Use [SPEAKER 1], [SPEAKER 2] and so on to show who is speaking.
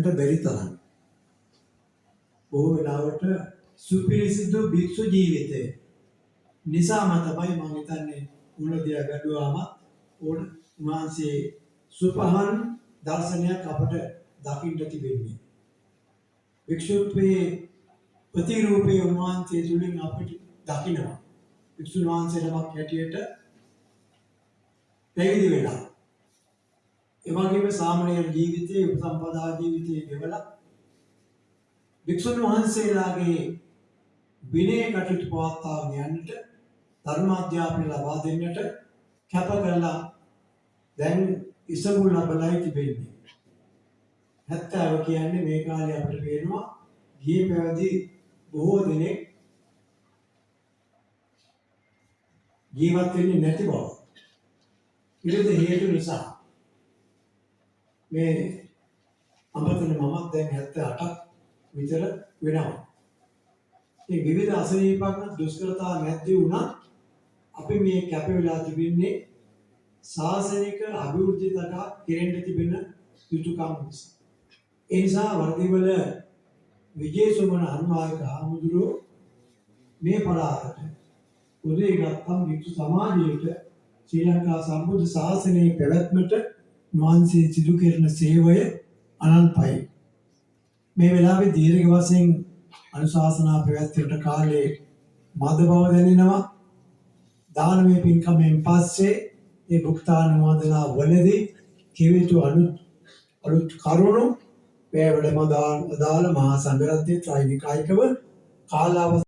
[SPEAKER 1] බැරි තරම් බොහෝ වෙලාවට සුපිරිසිදු භික්ෂු ජීවිතය නිසාම තමයි මම හිතන්නේ මුලදී ගැඩුවාම උන්වහන්සේ සුපහන් දර්ශනයක් අපට දකින්න තිබෙන්නේ. භික්ෂුත්වයේ ප්‍රතිරූපේ උන්වහන්සේ තුලින් අපිට දකිනවා. භික්ෂුන් වහන්සේ නමක් හැටියට පැවිදි වෙලා ඒ වගේම සාමාන්‍ය ජීවිතයේ උපසම්පදා ජීවිතයේ ගෙවලා භික්ෂුන් වහන්සේලාගේ විනය කටයුතු පවත්වාගෙන යන්නට ධර්ම අධ්‍යාපනය ලබා දෙන්නට කැප කරලා දැන් ඉසමුල් ලබලායි තිබෙන්නේ. 70 කියන්නේ මේ කාලේ අපිට පේනවා ගිහි පැවිදි බොහෝ දෙනෙක් ජීවත් වෙන්නේ නැති බව. විවිධ හේතු නිසා මේ අමතන මමත් දැන් 78ක් විතර වෙනවා. මේ විවිධ අසනීපක් දුෂ්කරතා මැද්දේ වුණා අපි මේ කැප වෙලා තිබෙන්නේ ශාසනික අභිවෘද්ධිය දක්වා කෙරෙන්න තිබෙන යුතුයකම් නිසා. ඒ නිසා වර්ධිවල විජේසුමන අනුනායක හාමුදුරුවෝ මේ පළාතට උදේ ගත්තම් වික්ෂු සමාජයට ශ්‍රී ලංකා සම්බුද්ධ ශාසනයේ පැවැත්මට නොවන්සේ සිදු කරන සේවය අනන්තයි. මේ වෙලාවේ දීර්ඝ වශයෙන් අනුශාසනා පැවැත්වීමට කාලේ මද බව දැනෙනවා. දානමය පින්කමෙන් පස්සේ ඒ භුක්තානුමෝදනා වලදී කිවිතු අලුත් කරුණු වේවැඩම අදාළ මහා සංඝරත්නයේ ත්‍රිවිධායකව කාලාව